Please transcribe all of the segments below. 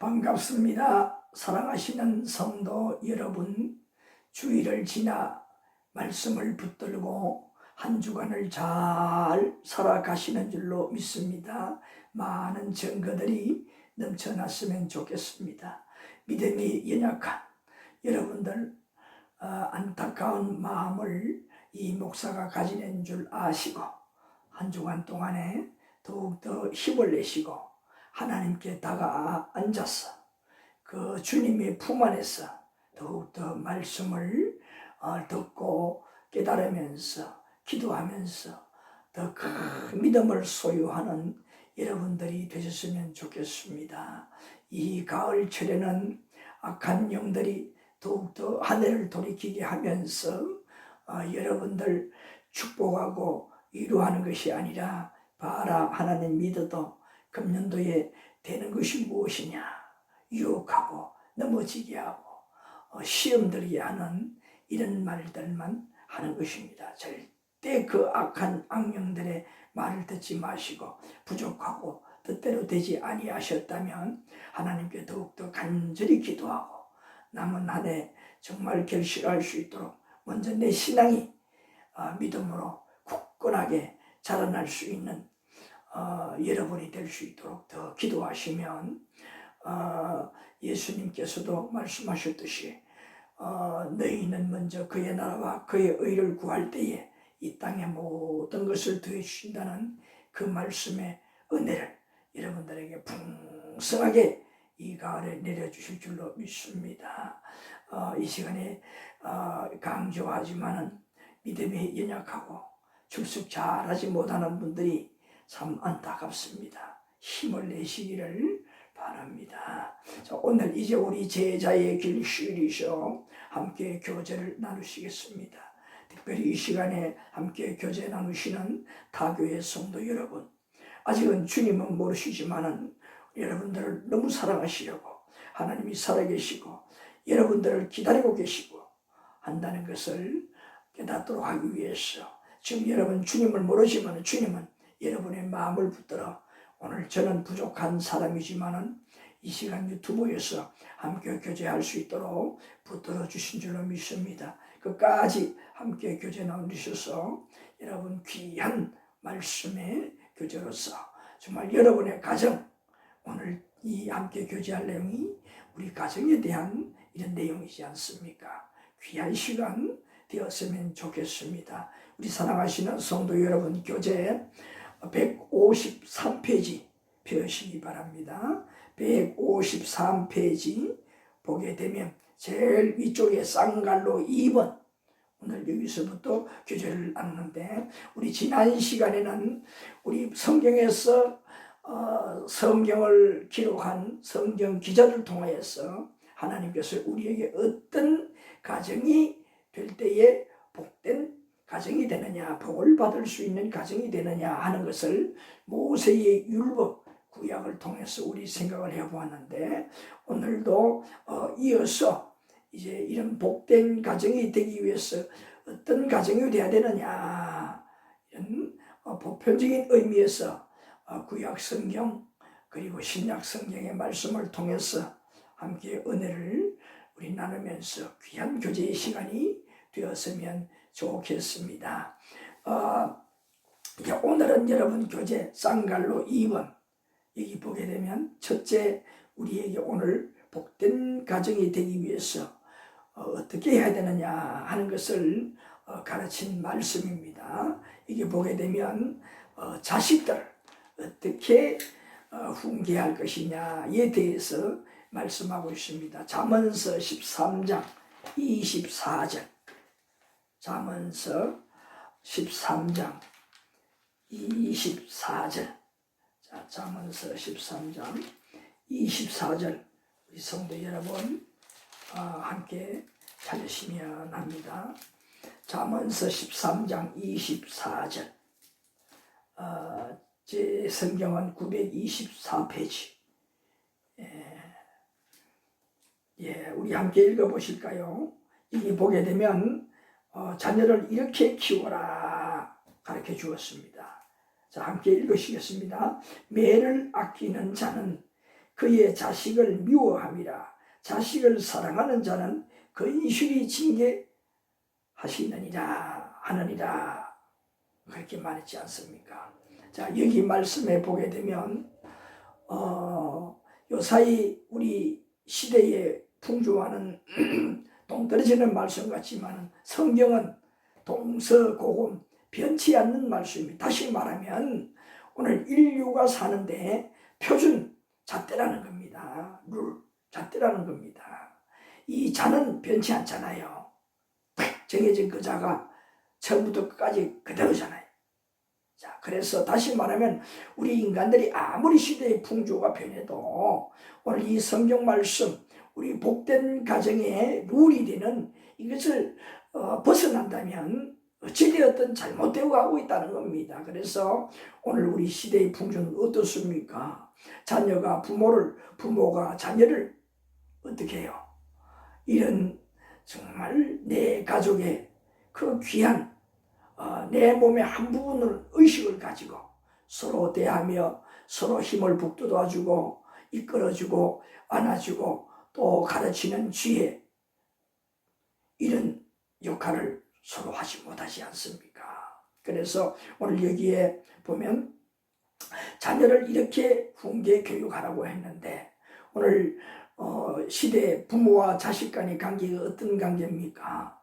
반갑습니다. 사랑하시는 성도 여러분, 주일을 지나 말씀을 붙들고 한 주간을 잘 살아가시는 줄로 믿습니다. 많은 증거들이 넘쳐났으면 좋겠습니다. 믿음이 연약한 여러분들 안타까운 마음을 이 목사가 가지는 줄 아시고 한 주간 동안에 더욱더 힘을 내시고 하나님께 다가 앉아서 그 주님의 품 안에서 더욱더 말씀을 듣고 깨달으면서 기도하면서 더 큰 믿음을 소유하는 여러분들이 되셨으면 좋겠습니다. 이 가을철에는 악한 영들이 더욱더 하늘을 돌이키게 하면서 여러분들 축복하고 위로하는 것이 아니라 봐라 하나님 믿어도 금년도에 되는 것이 무엇이냐 유혹하고 넘어지게 하고 시험 들게 하는 이런 말들만 하는 것입니다. 절대 그 악한 악령들의 말을 듣지 마시고 부족하고 뜻대로 되지 아니하셨다면 하나님께 더욱더 간절히 기도하고 남은 한 해 정말 결실할 수 있도록 먼저 내 신앙이 믿음으로 굳건하게 자라날 수 있는 여러분이 될 수 있도록 더 기도하시면 예수님께서도 말씀하셨듯이 너희는 먼저 그의 나라와 그의 의를 구할 때에 이 땅의 모든 것을 더해주신다는 그 말씀의 은혜를 여러분들에게 풍성하게 이 가을에 내려주실 줄로 믿습니다. 이 시간에 강조하지만은 믿음이 연약하고 출석 잘하지 못하는 분들이 참 안타깝습니다. 힘을 내시기를 바랍니다. 자, 오늘 이제 우리 제자의 길 시리즈 함께 교제를 나누시겠습니다. 특별히 이 시간에 함께 교제 나누시는 타교의 성도 여러분, 아직은 주님은 모르시지만은 여러분들을 너무 사랑하시려고 하나님이 살아계시고 여러분들을 기다리고 계시고 한다는 것을 깨닫도록 하기 위해서 지금 여러분 주님을 모르지만 주님은 여러분의 마음을 붙들어 오늘 저는 부족한 사람이지만은 이 시간 유튜브에서 함께 교제할 수 있도록 붙들어 주신 줄로 믿습니다. 끝까지 함께 교제 나누셔서 여러분 귀한 말씀의 교제로서 정말 여러분의 가정, 오늘 이 함께 교제할 내용이 우리 가정에 대한 이런 내용이지 않습니까? 귀한 시간 되었으면 좋겠습니다. 우리 사랑하시는 성도 여러분, 교재 153페이지 펴시기 바랍니다. 153페이지 보게 되면 제일 위쪽에 쌍갈로 2번, 오늘 여기서부터 교제를 나누는데 우리 지난 시간에는 우리 성경에서 성경을 기록한 성경 기자를 통하여서 하나님께서 우리에게 어떤 가정이 될 때에 복된 가정이 되느냐, 복을 받을 수 있는 가정이 되느냐 하는 것을 모세의 율법 구약을 통해서 우리 생각을 해보았는데 오늘도 이어서 이제 이런 복된 가정이 되기 위해서 어떤 가정이 되어야 되느냐 이런 보편적인 의미에서 구약 성경 그리고 신약 성경의 말씀을 통해서 함께 은혜를 우리 나누면서 귀한 교제의 시간이 되었으면 좋겠습니다. 오늘은 여러분 교재 쌍갈로 2번 여기 보게 되면 첫째, 우리에게 오늘 복된 가정이 되기 위해서 어떻게 해야 되느냐 하는 것을 가르친 말씀입니다. 이게 보게 되면 자식들 어떻게 훈계할 것이냐에 대해서 말씀하고 있습니다. 잠언서 13장 24절, 잠언서 13장 24절, 자, 잠언서 13장 24절 우리 성도 여러분 함께 찾으시면 합니다. 잠언서 13장 24절, 제 성경은 924페이지. 우리 함께 읽어보실까요? 여기 보게 되면 자녀를 이렇게 키워라 가르쳐 주었습니다. 자, 함께 읽으시겠습니다. 매를 아끼는 자는 그의 자식을 미워함이라. 자식을 사랑하는 자는 근실히 징계하시느니라 하느니라. 그렇게 말했지 않습니까? 자, 여기 말씀에 보게 되면 요사이 우리 시대에 풍조하는 동떨어지는 말씀 같지만 성경은 동서고금 변치 않는 말씀입니다. 다시 말하면 오늘 인류가 사는데 표준 잣대라는 겁니다. 룰 잣대라는 겁니다. 이 자는 변치 않잖아요. 정해진 그 자가 처음부터 끝까지 그대로잖아요. 자, 그래서 다시 말하면 우리 인간들이 아무리 시대의 풍조가 변해도 오늘 이 성경 말씀, 우리 복된 가정의 룰이 되는 이것을 벗어난다면 어찌되었든 잘못되어 가고 있다는 겁니다. 그래서 오늘 우리 시대의 풍조는 어떻습니까? 부모가 자녀를 어떻게 해요? 이런 정말 내 가족의 그 귀한 내 몸의 한 부분을 의식을 가지고 서로 대하며 서로 힘을 북돋아주고 이끌어주고 안아주고 또 가르치는 지혜, 이런 역할을 서로 하지 못하지 않습니까? 그래서 오늘 여기에 보면 자녀를 이렇게 훈계 교육하라고 했는데 오늘 시대 부모와 자식 간의 관계가 어떤 관계입니까?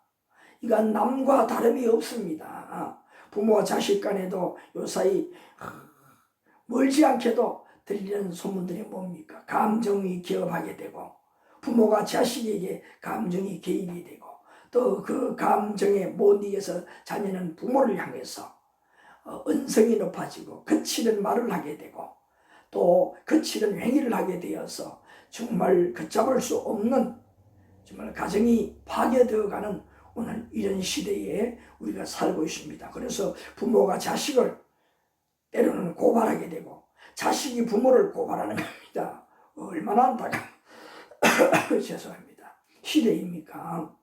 이건 남과 다름이 없습니다. 부모와 자식 간에도 요사이 멀지 않게도 들리는 소문들이 뭡니까? 감정이 기업하게 되고 부모가 자식에게 감정이 개입이 되고 또 그 감정에 못 이겨서 자녀는 부모를 향해서 언성이 높아지고 거칠은 말을 하게 되고 또 거칠은 행위를 하게 되어서 정말 걷잡을 수 없는 정말 가정이 파괴되어가는 오늘 이런 시대에 우리가 살고 있습니다. 그래서 부모가 자식을 때로는 고발하게 되고 자식이 부모를 고발하는 겁니다. 얼마나 안타까운 죄송합니다. 시대입니까?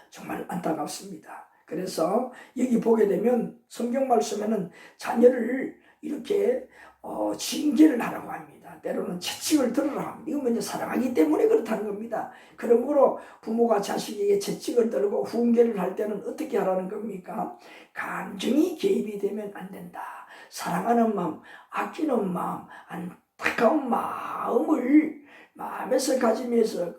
정말 안타깝습니다. 그래서 여기 보게 되면 성경 말씀에는 자녀를 이렇게 징계를 하라고 합니다. 때로는 채찍을 들으라고 합니다. 이건 먼저 사랑하기 때문에 그렇다는 겁니다. 그러므로 부모가 자식에게 채찍을 들고 훈계를 할 때는 어떻게 하라는 겁니까? 감정이 개입이 되면 안 된다. 사랑하는 마음, 아끼는 마음, 안타까운 마음을 마음에서 가지면서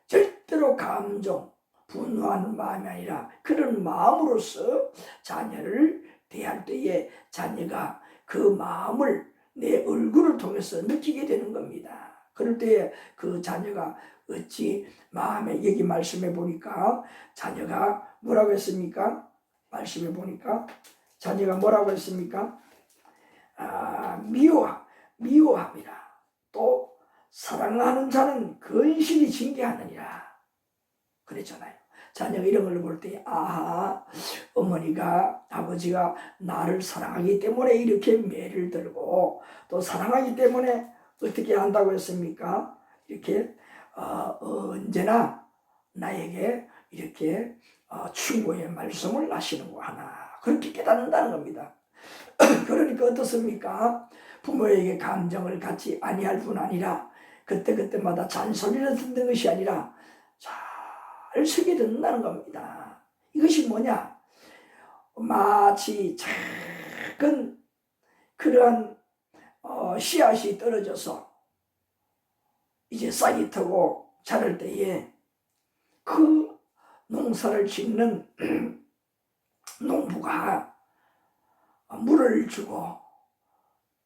절대로 감정, 분노하는 마음이 아니라 그런 마음으로서 자녀를 대할 때에 자녀가 그 마음을 내 얼굴을 통해서 느끼게 되는 겁니다. 그럴 때에 그 자녀가 어찌 마음에 여기 말씀해 보니까 자녀가 뭐라고 했습니까? 말씀해 보니까 자녀가 뭐라고 했습니까? 미워함이라. 또 사랑하는 자는 근실히 징계하느니라. 그랬잖아요. 자녀가 이런 걸 볼 때 어머니가 아버지가 나를 사랑하기 때문에 이렇게 매를 들고 또 사랑하기 때문에 어떻게 한다고 했습니까? 이렇게 언제나 나에게 이렇게 충고의 말씀을 하시는구나 그렇게 깨닫는다는 겁니다. 그러니까 어떻습니까? 부모에게 감정을 갖지 아니할 뿐 아니라 그때그때마다 잔소리를 듣는 것이 아니라 잘 새겨 듣는다는 겁니다. 이것이 뭐냐? 마치 작은 그러한 씨앗이 떨어져서 이제 싹이 트고 자랄 때에 그 농사를 짓는 농부가 물을 주고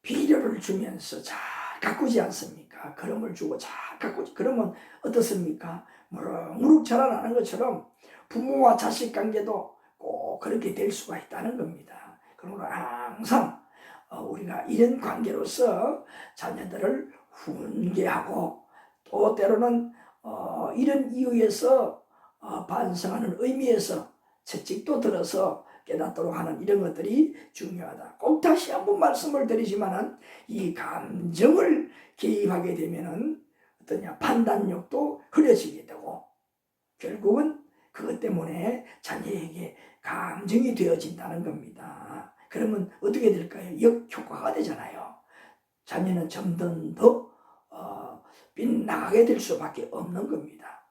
비료를 주면서 잘 가꾸지 않습니까? 그름을 주고 잘 가꾸지. 그러면 어떻습니까? 무럭무럭 자라나는 것처럼 부모와 자식 관계도 꼭 그렇게 될 수가 있다는 겁니다. 그러므로 항상 우리가 이런 관계로서 자녀들을 훈계하고 또 때로는 이런 이유에서 반성하는 의미에서 채찍도 들어서 깨닫도록 하는 이런 것들이 중요하다. 꼭 다시 한번 말씀을 드리지만은 이 감정을 개입하게 되면은 어떠냐 판단력도 흐려지게 되고 결국은 그것 때문에 자녀에게 감정이 되어진다는 겁니다. 그러면 어떻게 될까요? 역효과가 되잖아요. 자녀는 점점 더 빗나가게 될 수밖에 없는 겁니다.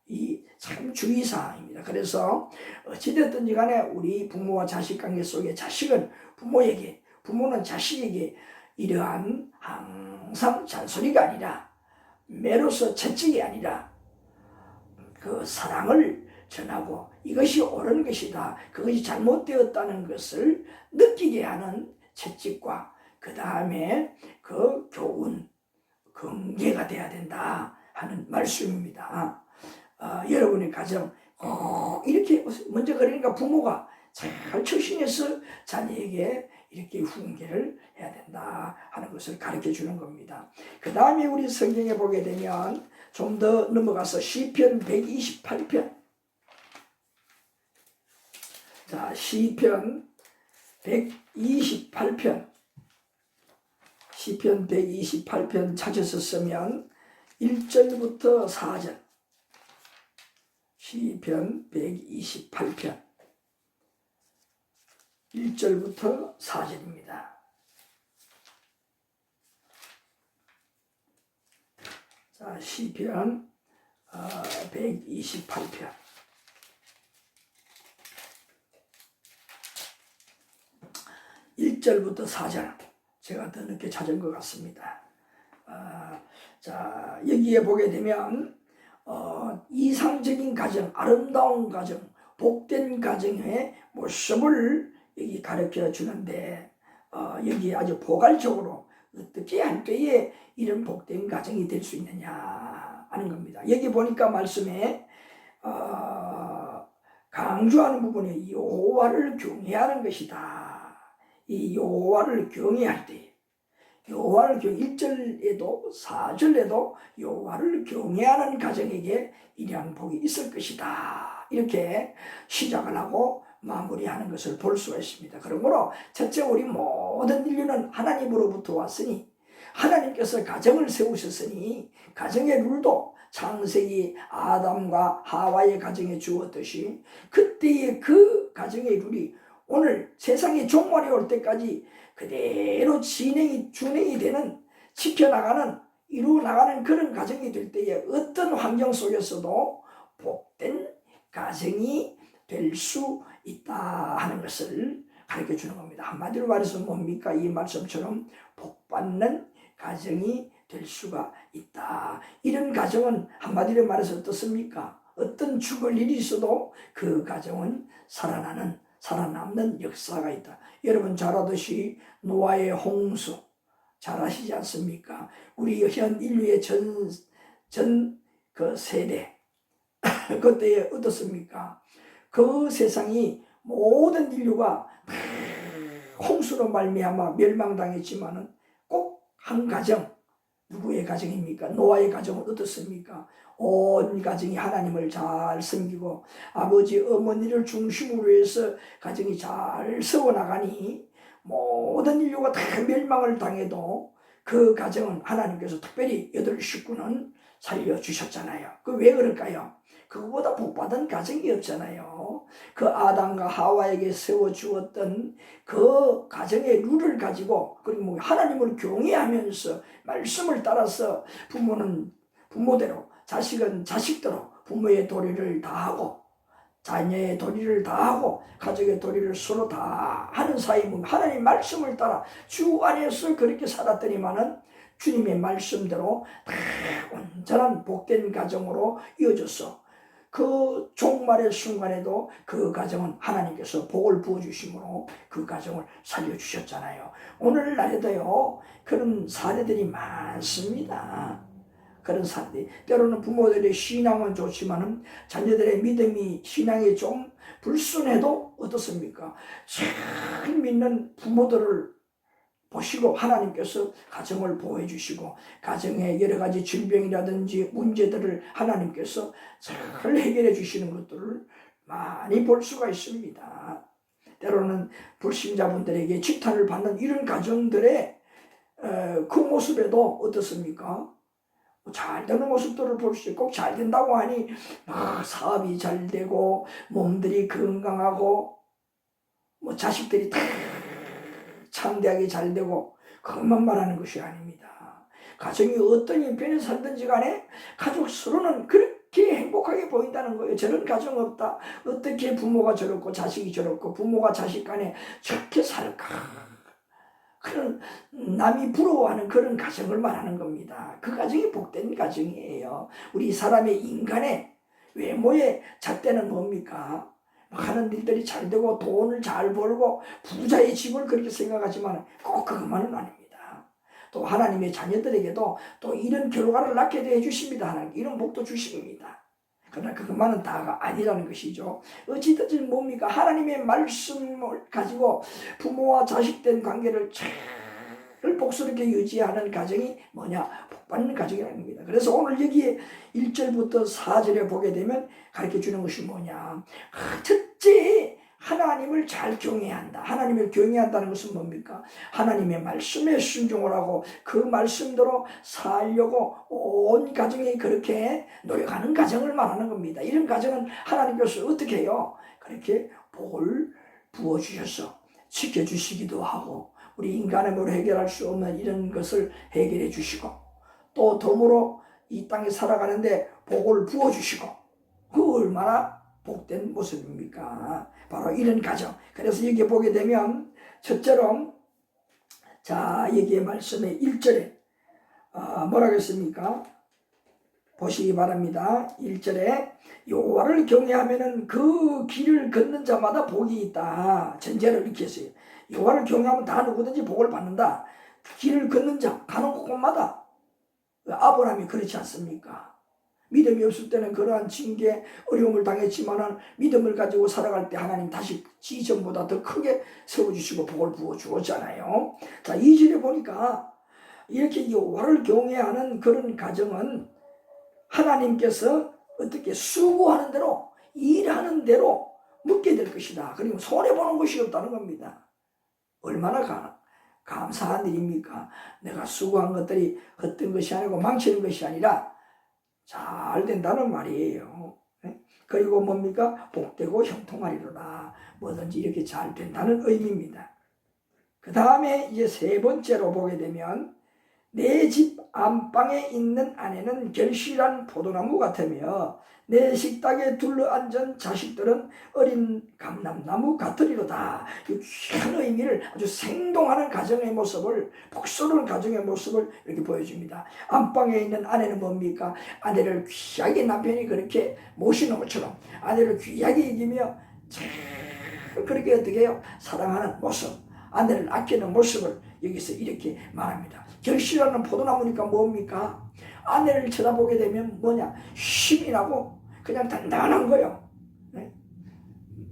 이 참 주의사항입니다. 그래서 어찌됐든지 간에 우리 부모와 자식 관계 속에 자식은 부모는 자식에게 이러한 항상 잔소리가 아니라 매로서 채찍이 아니라 그 사랑을 전하고 이것이 옳은 것이다, 그것이 잘못되었다는 것을 느끼게 하는 채찍과 그 다음에 그 교훈, 경계가 돼야 된다 하는 말씀입니다. 여러분의 가정 이렇게 먼저 그러니까 부모가 잘 처신해서 자녀에게 이렇게 훈계를 해야 된다 하는 것을 가르쳐 주는 겁니다. 그 다음에 우리 성경에 보게 되면 좀 더 넘어가서 시편 128편. 자, 시편 128편. 시편 128편 찾아서 쓰면 1절부터 4절. 시편 128편 1절부터 4절입니다. 자, 시편 128편 1절부터 4절. 제가 더 늦게 찾은 것 같습니다. 자, 여기에 보게 되면 이상적인 가정, 아름다운 가정, 복된 가정의 모습을 여기 가르쳐 주는데 여기 아주 포괄적으로 어떻게 할 때에 이런 복된 가정이 될 수 있느냐 하는 겁니다. 여기 보니까 말씀에 강조하는 부분에 여호와를 경외하는 것이다. 이 여호와를 경외할 때 여호와를 1절에도 4절에도 여호와를 경외하는 가정에게 이러한 복이 있을 것이다. 이렇게 시작을 하고 마무리하는 것을 볼 수가 있습니다. 그러므로 첫째, 우리 모든 인류는 하나님으로부터 왔으니 하나님께서 가정을 세우셨으니 가정의 룰도 창세기 아담과 하와의 가정에 주었듯이 그때의 그 가정의 룰이 오늘 세상의 종말이 올 때까지 그대로 준행이 되는, 지켜나가는, 이루어나가는 그런 가정이 될 때에 어떤 환경 속에서도 복된 가정이 될 수 있다 하는 것을 가르쳐 주는 겁니다. 한마디로 말해서 뭡니까? 이 말씀처럼 복받는 가정이 될 수가 있다. 이런 가정은 한마디로 말해서 어떻습니까? 어떤 죽을 일이 있어도 그 가정은 살아남는 역사가 있다. 여러분 잘 아듯이 노아의 홍수 잘 아시지 않습니까? 우리 현 인류의 전 그 세대 그때에 어떻습니까? 그 세상이 모든 인류가 홍수로 말미암아 멸망당했지만은 꼭 한 가정, 누구의 가정입니까? 노아의 가정은 어떻습니까? 온 가정이 하나님을 잘 섬기고 아버지 어머니를 중심으로 해서 가정이 잘 세워나가니 모든 인류가 다 멸망을 당해도 그 가정은 하나님께서 특별히 8식구는 살려주셨잖아요. 그 왜 그럴까요? 그거보다 복받은 가정이 없잖아요. 그 아담과 하와에게 세워주었던 그 가정의 룰을 가지고, 그리고 하나님을 경외하면서 말씀을 따라서 부모는 부모대로, 자식은 자식대로 부모의 도리를 다하고 자녀의 도리를 다하고 가족의 도리를 서로 다 하는 사이면 하나님 말씀을 따라 주 안에서 그렇게 살았더니만은 주님의 말씀대로 다 온전한 복된 가정으로 이어졌어. 그 종말의 순간에도 그 가정은 하나님께서 복을 부어주심으로 그 가정을 살려주셨잖아요. 오늘날에도요 그런 사례들이 많습니다. 그런 사람들이 때로는 부모들의 신앙은 좋지만은 자녀들의 믿음이 신앙이 좀 불순해도 어떻습니까? 잘 믿는 부모들을 보시고 하나님께서 가정을 보호해 주시고 가정의 여러 가지 질병이라든지 문제들을 하나님께서 잘 해결해 주시는 것들을 많이 볼 수가 있습니다. 때로는 불신자분들에게 지탄을 받는 이런 가정들의 그 모습에도 어떻습니까? 잘 되는 모습들을 볼 수 있고, 꼭 잘 된다고 하니 사업이 잘 되고 몸들이 건강하고 자식들이 다 창대하게 잘 되고 그것만 말하는 것이 아닙니다. 가정이 어떤 형편에 살든지 간에 가족 서로는 그렇게 행복하게 보인다는 거예요. 저런 가정 없다. 어떻게 부모가 저렇고 자식이 저렇고 부모가 자식 간에 저렇게 살까. 그런 남이 부러워하는 그런 가정을 말하는 겁니다. 그 가정이 복된 가정이에요. 우리 사람의 인간의 외모의 잣대는 뭡니까? 하는 일들이 잘 되고 돈을 잘 벌고 부자의 집을 그렇게 생각하지만 꼭 그것만은 아닙니다. 또 하나님의 자녀들에게도 또 이런 결과를 낳게 해주십니다. 하나님 이런 복도 주십니다. 그러나 그것만은 다가 아니라는 것이죠. 어찌됐든 뭡니까? 하나님의 말씀을 가지고 부모와 자식된 관계를 잘 복스럽게 유지하는 가정이 뭐냐? 복받는 가정이라는 겁니다. 그래서 오늘 여기에 1절부터 4절에 보게 되면 가르쳐주는 것이 뭐냐? 첫째, 하나님을 잘 경외해야 한다. 하나님을 경외한다는 것은 뭡니까? 하나님의 말씀에 순종을 하고 그 말씀대로 살려고 온 가정이 그렇게 노력하는 가정을 말하는 겁니다. 이런 가정은 하나님께서 어떻게 해요? 그렇게 복을 부어주셔서 지켜주시기도 하고 우리 인간의 힘으로 해결할 수 없는 이런 것을 해결해 주시고 또 덤으로 이 땅에 살아가는데 복을 부어주시고 그 얼마나 복된 모습입니까? 바로 이런 가정. 그래서 여기 보게 되면 첫째로 자 여기에 말씀에 1절에 뭐라고 했습니까? 보시기 바랍니다. 1절에 여호와를 경외하면은 그 길을 걷는 자마다 복이 있다. 전제를 이렇게 했어요. 여호와를 경외하면 다 누구든지 복을 받는다. 길을 걷는 자 가는 곳마다 아브라함이 그렇지 않습니까? 믿음이 없을 때는 그러한 징계 어려움을 당했지만은 믿음을 가지고 살아갈 때 하나님 다시 지전보다 더 크게 세워주시고 복을 부어주었잖아요. 자 2절에 보니까 이렇게 여호와를 경외하는 그런 가정은 하나님께서 어떻게 수고하는 대로 일하는 대로 묻게 될 것이다. 그리고 손해보는 것이 없다는 겁니다. 얼마나 감사한 일입니까? 내가 수고한 것들이 헛된 것이 아니고 망치는 것이 아니라 잘 된다는 말이에요. 그리고 뭡니까? 복되고 형통하리로다. 뭐든지 이렇게 잘 된다는 의미입니다. 그 다음에 이제 세 번째로 보게 되면 내 집 안방에 있는 아내는 결실한 포도나무 같으며 내 식탁에 둘러앉은 자식들은 어린 감람나무 같으리로다. 이 귀한 의미를 아주 생동하는 가정의 모습을 복스러운 가정의 모습을 이렇게 보여줍니다. 안방에 있는 아내는 뭡니까? 아내를 귀하게 남편이 그렇게 모시는 것처럼 아내를 귀하게 여기며 잘 그렇게 어떻게 해요? 사랑하는 모습, 아내를 아끼는 모습을 여기서 이렇게 말합니다. 결실하는 포도나무니까 뭡니까? 아내를 쳐다보게 되면 뭐냐? 힘이 나고 그냥 단단한 거예요.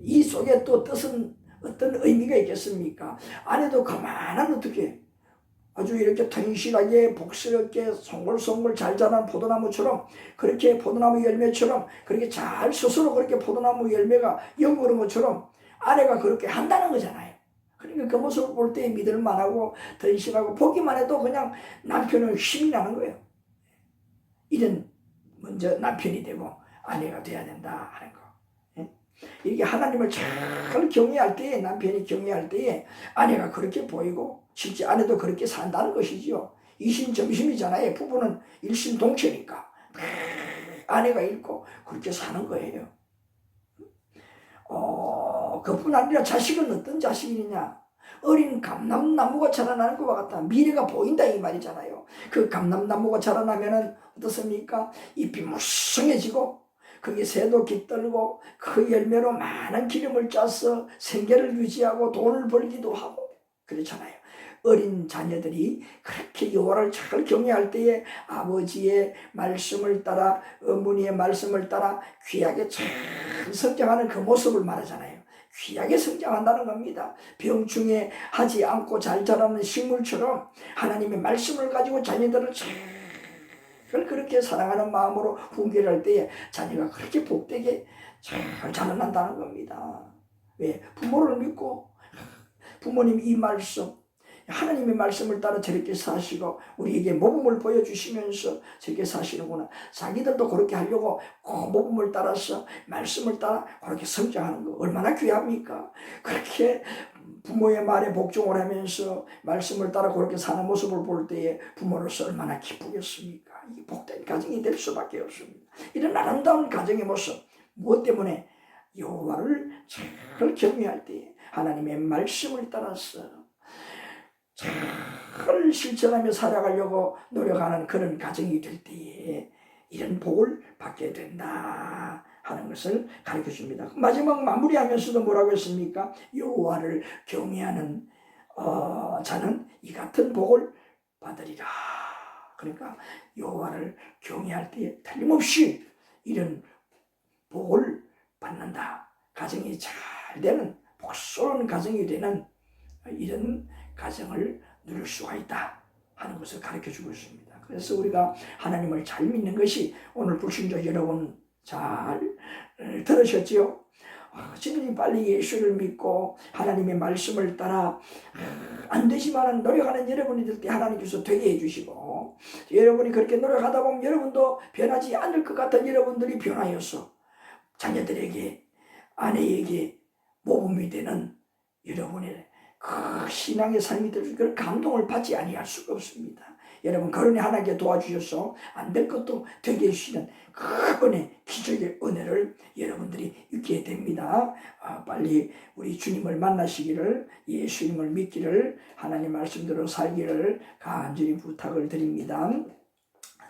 이 속에 또 뜻은 어떤 의미가 있겠습니까? 아내도 그만한 어떻게 아주 이렇게 튼실하게 복스럽게 송골송골 잘 자란 포도나무처럼 그렇게 포도나무 열매처럼 그렇게 잘 스스로 그렇게 포도나무 열매가 연구는 것처럼 아내가 그렇게 한다는 거잖아요. 그러니까 그 모습을 볼 때 믿을만하고 튼실하고 보기만 해도 그냥 남편은 힘이 나는 거예요. 이런 먼저 남편이 되고 아내가 돼야 된다 하는 거. 이렇게 하나님을 잘 경외할 때에 남편이 경외할 때에 아내가 그렇게 보이고 실제 아내도 그렇게 산다는 것이죠. 이심점심이잖아요. 부부는 일심동체니까 아내가 있고 그렇게 사는 거예요. 그뿐 아니라 자식은 어떤 자식이냐? 어린 감람나무가 자라나는 것과 같다. 미래가 보인다 이 말이잖아요. 그 감람나무가 자라나면은 어떻습니까? 잎이 무성해지고 거기에 새도 깃들고 그 열매로 많은 기름을 짜서 생계를 유지하고 돈을 벌기도 하고 그렇잖아요. 어린 자녀들이 그렇게 여호와를 잘 경외할 때에 아버지의 말씀을 따라 어머니의 말씀을 따라 귀하게 잘 성장하는 그 모습을 말하잖아요. 귀하게 성장한다는 겁니다. 병충해 하지 않고 잘 자라는 식물처럼 하나님의 말씀을 가지고 자녀들을 잘 그렇게 사랑하는 마음으로 훈계할 때에 자녀가 그렇게 복되게 잘 자라난다는 겁니다. 왜? 부모를 믿고 부모님 이 말씀 하나님의 말씀을 따라 저렇게 사시고 우리에게 모범을 보여주시면서 저렇게 사시는구나. 자기들도 그렇게 하려고 그 모범을 따라서 말씀을 따라 그렇게 성장하는 거 얼마나 귀합니까? 그렇게 부모의 말에 복종을 하면서 말씀을 따라 그렇게 사는 모습을 볼 때에 부모로서 얼마나 기쁘겠습니까? 이 복된 가정이 될 수밖에 없습니다. 이런 아름다운 가정의 모습, 무엇 때문에? 여호와를 잘 경외할 때에 하나님의 말씀을 따라서 잘 실천하며 살아가려고 노력하는 그런 가정이 될 때에 이런 복을 받게 된다 하는 것을 가르쳐 줍니다. 마지막 마무리하면서도 뭐라고 했습니까? 여호와를 경외하는 자는 이 같은 복을 받으리라. 그러니까 여호와를 경외할 때에 틀림없이 이런 복을 받는다. 가정이 잘 되는 복스러운 가정이 되는 이런 가정을 누릴 수가 있다 하는 것을 가르쳐 주고 있습니다. 그래서 우리가 하나님을 잘 믿는 것이 오늘 불신자 여러분 잘 들으셨지요? 지금이 빨리 예수를 믿고 하나님의 말씀을 따라 안 되지만 노력하는 여러분이 될 때 하나님께서 되게 해주시고, 여러분이 그렇게 노력하다 보면 여러분도 변하지 않을 것 같은 여러분들이 변하여서 자녀들에게, 아내에게 모범이 되는 여러분의 그 신앙의 삶이 될 수 있는 그런 감동을 받지 아니할 수가 없습니다. 여러분 그러니 하나님께 도와주셔서 안 될 것도 되게 해주시는 그 은혜, 기적의 은혜를 여러분들이 있게 됩니다. 빨리 우리 주님을 만나시기를, 예수님을 믿기를, 하나님 말씀대로 살기를 간절히 부탁을 드립니다.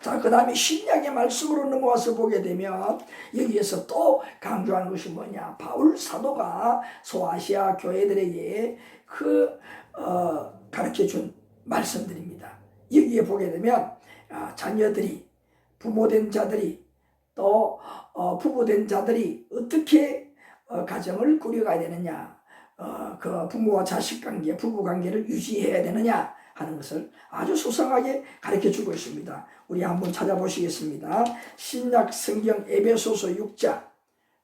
자, 그 다음에 신약의 말씀으로 넘어와서 보게 되면 여기에서 또 강조하는 것이 뭐냐? 바울 사도가 소아시아 교회들에게 가르쳐준 말씀들입니다. 여기에 보게 되면 자녀들이, 부모된 자들이, 또 부부된 자들이 어떻게 가정을 꾸려가야 되느냐, 그 부모와 자식 관계, 부부 관계를 유지해야 되느냐 하는 것을 아주 소상하게 가르쳐 주고 있습니다. 우리 한번 찾아보시겠습니다. 신약 성경 에베소서 6장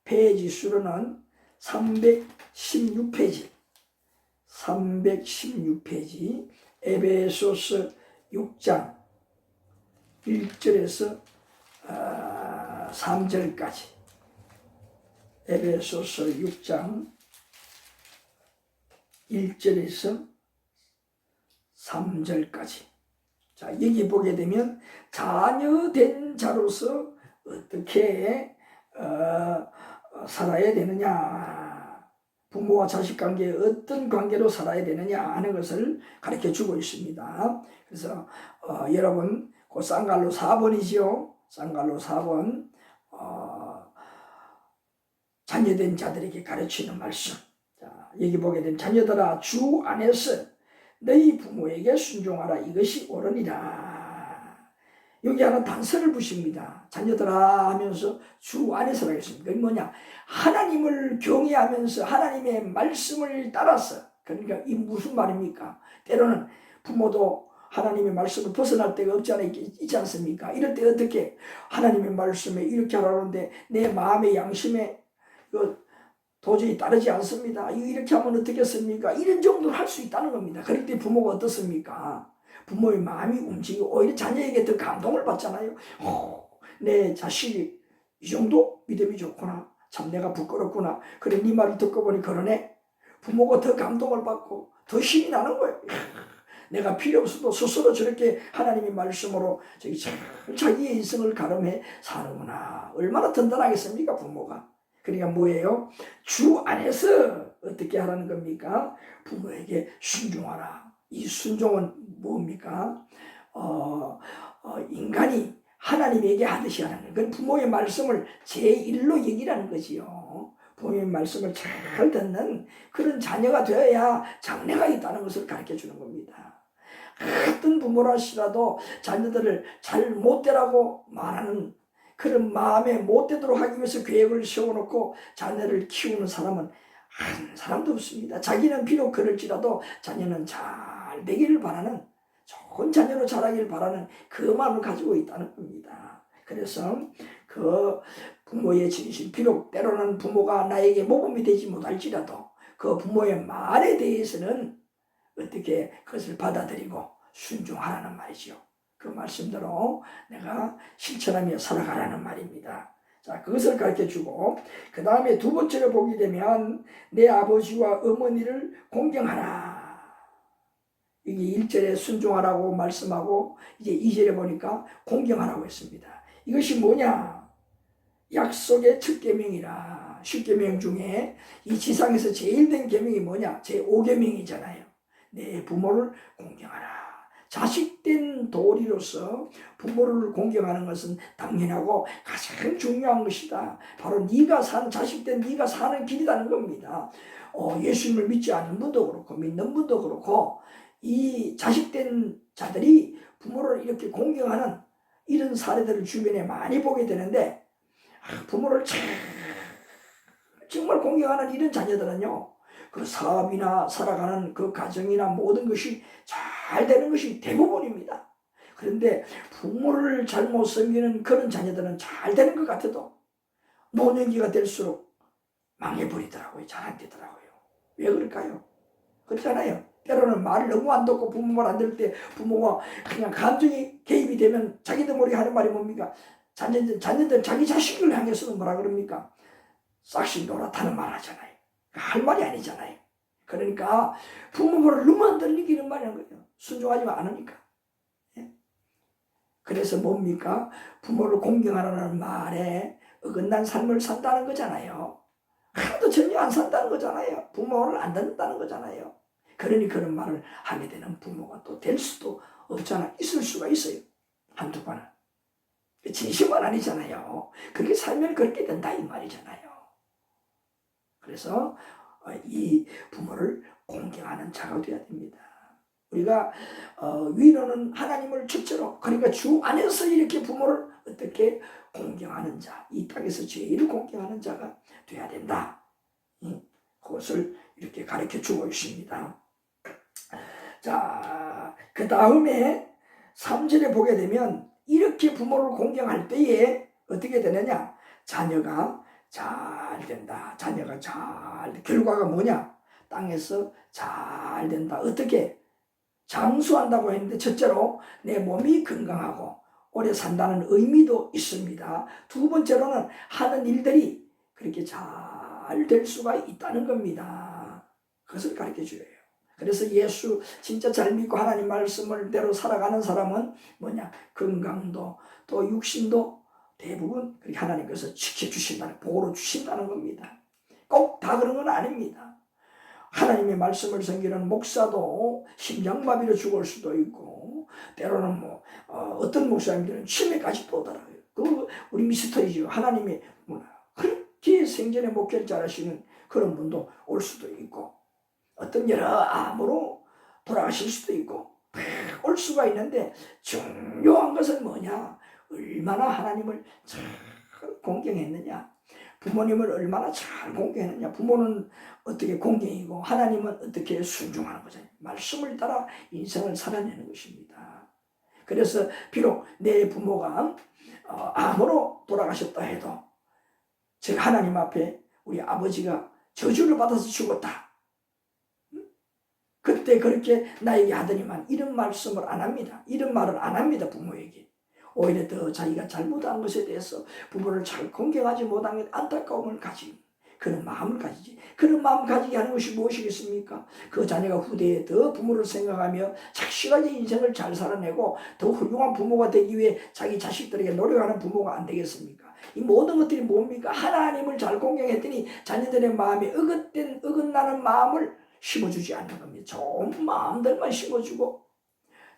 페이지 수로는 316페이지 316페이지 에베소서 6장 1절에서 3절까지 에베소서 6장 1절에서 3절까지. 자, 여기 보게 되면 자녀된 자로서 어떻게 살아야 되느냐, 부모와 자식 관계에 어떤 관계로 살아야 되느냐 하는 것을 가르쳐 주고 있습니다. 그래서 여러분 그 쌍갈로 4번이지요. 쌍갈로 4번 자녀된 자들에게 가르치는 말씀. 자, 여기 보게 되면 자녀들아 주 안에서 너희 부모에게 순종하라, 이것이 옳으니라. 여기 하나 단서를 부십니다. 자녀들아 하면서 주 안에서라고 했습니다. 그게 뭐냐? 하나님을 경외하면서 하나님의 말씀을 따라서. 그러니까 이 무슨 말입니까? 때로는 부모도 하나님의 말씀을 벗어날 때가 있지 않습니까? 이럴 때 어떻게 하나님의 말씀에 이렇게 하라는데 내 마음의 양심에 도저히 따르지 않습니다. 이렇게 하면 어떻겠습니까? 이런 정도로 할 수 있다는 겁니다. 그럴 때 부모가 어떻습니까? 부모의 마음이 움직이고 오히려 자녀에게 더 감동을 받잖아요. 내 자식이 이 정도 믿음이 좋구나. 참 내가 부끄럽구나. 그래 네 말을 듣고 보니 그러네. 부모가 더 감동을 받고 더 힘이 나는 거예요. 내가 필요 없어도 스스로 저렇게 하나님의 말씀으로 자기의 인생을 가름해 사는구나. 얼마나 든든하겠습니까 부모가. 그러니까 뭐예요? 주 안에서 어떻게 하라는 겁니까? 부모에게 순종하라. 이 순종은 뭡니까? 인간이 하나님에게 하듯이 하는 거예요. 그건 부모의 말씀을 제1로 여기라는 거지요. 부모의 말씀을 잘 듣는 그런 자녀가 되어야 장래가 있다는 것을 가르쳐 주는 겁니다. 어떤 부모라 하시라도 자녀들을 잘 못되라고 말하는 그런 마음에 못되도록 하기 위해서 계획을 세워놓고 자녀를 키우는 사람은 한 사람도 없습니다. 자기는 비록 그럴지라도 자녀는 잘 되기를 바라는, 좋은 자녀로 자라기를 바라는 그 마음을 가지고 있다는 겁니다. 그래서 그 부모의 진심, 비록 때로는 부모가 나에게 모범이 되지 못할지라도 그 부모의 말에 대해서는 어떻게 그것을 받아들이고 순종하라는 말이죠. 그 말씀대로 내가 실천하며 살아가라는 말입니다. 자, 그것을 가르쳐 주고, 그 다음에 두 번째로 보게 되면, 내 아버지와 어머니를 공경하라. 이게 1절에 순종하라고 말씀하고, 이제 2절에 보니까 공경하라고 했습니다. 이것이 뭐냐? 약속의 첫 계명이라. 10계명 중에 이 지상에서 제일 된 계명이 뭐냐? 제5계명이잖아요. 내 부모를 공경하라. 자식된 도리로서 부모를 공경하는 것은 당연하고 가장 중요한 것이다. 바로 자식된 네가 사는 길이라는 겁니다. 예수님을 믿지 않는 분도 그렇고 믿는 분도 그렇고 이 자식된 자들이 부모를 이렇게 공경하는 이런 사례들을 주변에 많이 보게 되는데, 부모를 정말 공경하는 이런 자녀들은요, 그 사업이나 살아가는 그 가정이나 모든 것이 잘 되는 것이 대부분입니다. 그런데 부모를 잘못 섬기는 그런 자녀들은 잘 되는 것 같아도 노년기가 될수록 망해버리더라고요. 잘 안 되더라고요. 왜 그럴까요? 그렇잖아요. 때로는 말을 너무 안 듣고 부모 말 안 들을 때 부모가 그냥 감정이 개입이 되면 자기들 머리 하는 말이 뭡니까? 자녀들 자기 자식을 향해서는 뭐라 그럽니까? 싹씩 놀았다는 말 하잖아요. 할 말이 아니잖아요. 그러니까 부모 말을 너무 안 들리기 이런 말이 하는 거예요. 순종하지 않으니까. 예? 그래서 뭡니까? 부모를 공경하라는 말에 어긋난 삶을 산다는 거잖아요. 하나도 전혀 안 산다는 거잖아요. 부모를 안 듣는다는 거잖아요. 그러니 그런 말을 하게 되는 부모가 또 될 수도 없잖아. 있을 수가 있어요. 한두 번은. 진심은 아니잖아요. 그렇게 살면 그렇게 된다 이 말이잖아요. 그래서 이 부모를 공경하는 자가 되어야 됩니다. 우리가 위로는 하나님을 첫째로, 그러니까 주 안에서 이렇게 부모를 어떻게 공경하는 자, 이 땅에서 제일 공경하는 자가 되어야 된다. 그것을 이렇게 가르쳐 주고 있습니다. 자, 그 다음에 3절에 보게 되면 이렇게 부모를 공경할 때에 어떻게 되느냐? 자녀가 잘 된다. 결과가 뭐냐? 땅에서 잘 된다. 어떻게? 장수한다고 했는데 첫째로 내 몸이 건강하고 오래 산다는 의미도 있습니다. 두 번째로는 하는 일들이 그렇게 잘 될 수가 있다는 겁니다. 그것을 가르쳐 줘요. 그래서 예수 진짜 잘 믿고 하나님 말씀을 대로 살아가는 사람은 뭐냐? 건강도 또 육신도 대부분 그렇게 하나님께서 지켜주신다는, 보호로 주신다는 겁니다. 꼭 다 그런 건 아닙니다. 하나님의 말씀을 섬기는 목사도 심장마비로 죽을 수도 있고, 때로는 어떤 목사님들은 치매까지 오더라고요. 그 우리 미스터리죠. 하나님의 그렇게 생전에 목회를 잘하시는 그런 분도 올 수도 있고, 어떤 여러 암으로 돌아가실 수도 있고 올 수가 있는데, 중요한 것은 뭐냐? 얼마나 하나님을 잘 공경했느냐? 부모님을 얼마나 잘 공경했느냐? 부모는 어떻게 공경이고 하나님은 어떻게 순종하는 거잖아요. 말씀을 따라 인생을 살아내는 것입니다. 그래서 비록 내 부모가 암으로 돌아가셨다 해도, 즉 하나님 앞에 우리 아버지가 저주를 받아서 죽었다, 그때 그렇게 나에게 하더니만 이런 말씀을 안 합니다. 이런 말을 안 합니다. 부모에게. 오히려 더 자기가 잘못한 것에 대해서 부모를 잘 공경하지 못한 게 안타까움을 가지고 그런 마음을 가지지. 그런 마음 가지게 하는 것이 무엇이겠습니까? 그 자녀가 후대에 더 부모를 생각하며 착실하게 인생을 잘 살아내고 더 훌륭한 부모가 되기 위해 자기 자식들에게 노력하는 부모가 안 되겠습니까? 이 모든 것들이 뭡니까? 하나님을 잘 공경했더니 자녀들의 마음에 어긋나는 마음을 심어주지 않는 겁니다. 좋은 마음들만 심어주고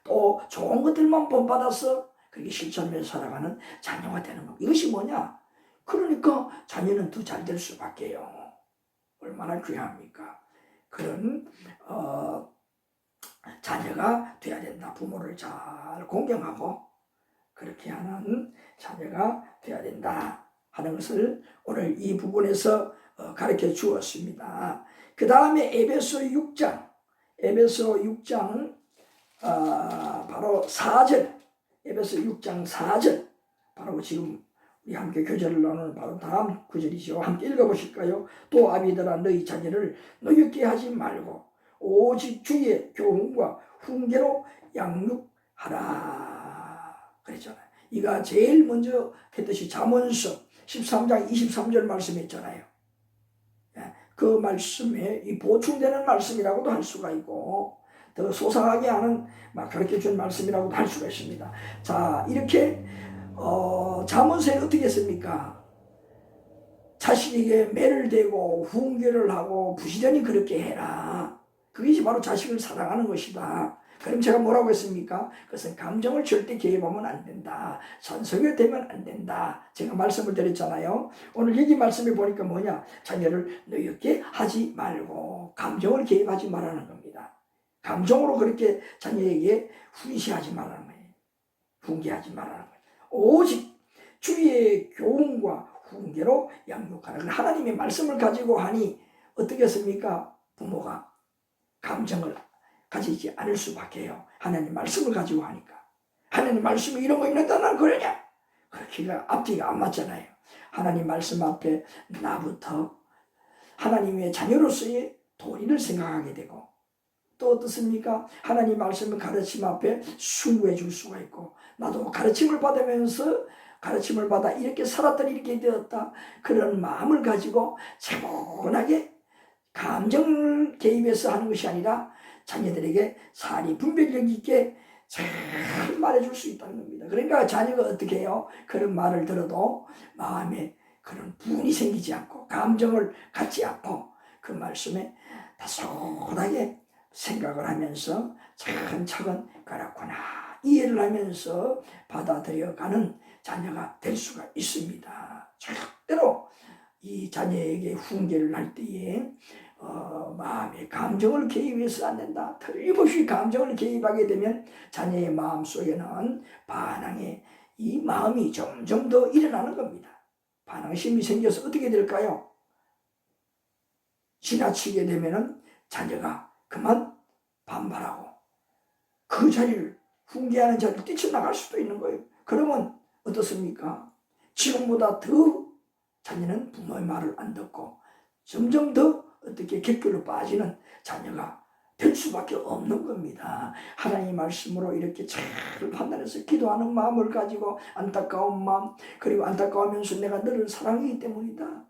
또 좋은 것들만 본받아서 그렇게 실천하면서 살아가는 자녀가 되는 겁니다. 이것이 뭐냐? 그러니까 자녀는 더 잘 될 수밖에요. 얼마나 귀합니까? 그런 자녀가 돼야 된다. 부모를 잘 공경하고 그렇게 하는 자녀가 돼야 된다 하는 것을 오늘 이 부분에서 가르쳐 주었습니다. 그 다음에 에베소 6장 바로 4절, 에베소 6장 4절, 바로 지금 우리 함께 교제를 나누는 바로 다음 구절이죠. 함께 읽어보실까요? 또 아비들아 너희 자녀를 노엽게 하지 말고 오직 주의 교훈과 훈계로 양육하라. 그랬잖아요. 이가 제일 먼저 했듯이 잠언서 13장 23절 말씀했잖아요. 그 말씀에 이 보충되는 말씀이라고도 할 수가 있고 더 소상하게 하는 막 가르쳐준 말씀이라고도 할 수가 있습니다. 자, 이렇게 잠언서에 어떻게 했습니까? 자식에게 매를 대고 훈계를 하고 부지런히 그렇게 해라. 그것이 바로 자식을 사랑하는 것이다. 그럼 제가 뭐라고 했습니까? 그것은 감정을 절대 개입하면 안 된다. 선성이 되면 안 된다. 제가 말씀을 드렸잖아요. 오늘 여기 말씀에 보니까 뭐냐? 자녀를 노엽게 하지 말고 감정을 개입하지 말라는 겁니다. 감정으로 그렇게 자녀에게 훈시하지 말라는 거예요. 훈계하지 말라는 거예요. 오직 주의 교훈과 훈계로 양육하라. 하나님의 말씀을 가지고 하니 어떻게 했습니까? 부모가 감정을 가지지 않을 수밖에요. 하나님 말씀을 가지고 하니까. 하나님 말씀이 이런 거 있는데 난 그러냐? 그렇게가 앞뒤가 안 맞잖아요. 하나님 말씀 앞에 나부터 하나님의 자녀로서의 도리를 생각하게 되고 또 어떻습니까? 하나님 말씀을 가르침 앞에 숭고해 줄 수가 있고 나도 가르침을 받으면서 가르침을 받아 이렇게 살았더니 이렇게 되었다. 그런 마음을 가지고 차분하게 감정을 개입해서 하는 것이 아니라 자녀들에게 사리 분별력 있게 잘 말해줄 수 있다는 겁니다. 그러니까 자녀가 어떻게 해요? 그런 말을 들어도 마음에 그런 분이 생기지 않고 감정을 갖지 않고 그 말씀에 다소하게 생각을 하면서 차근차근 그렇구나 이해를 하면서 받아들여가는 자녀가 될 수가 있습니다. 절대로 이 자녀에게 훈계를 할 때에 마음의 감정을 개입해서 안 된다. 틀림없이 감정을 개입하게 되면 자녀의 마음 속에는 반항의 이 마음이 점점 더 일어나는 겁니다. 반항심이 생겨서 어떻게 될까요? 지나치게 되면은 자녀가 그만 반발하고 그 자리를 훈계하는 자리를 뛰쳐나갈 수도 있는 거예요. 그러면 어떻습니까? 지금보다 더 자녀는 부모의 말을 안 듣고 점점 더 어떻게 객교로 빠지는 자녀가 될 수밖에 없는 겁니다. 하나님의 말씀으로 이렇게 잘 판단해서 기도하는 마음을 가지고 안타까운 마음 그리고 안타까우면서 내가 너를 사랑하기 때문이다.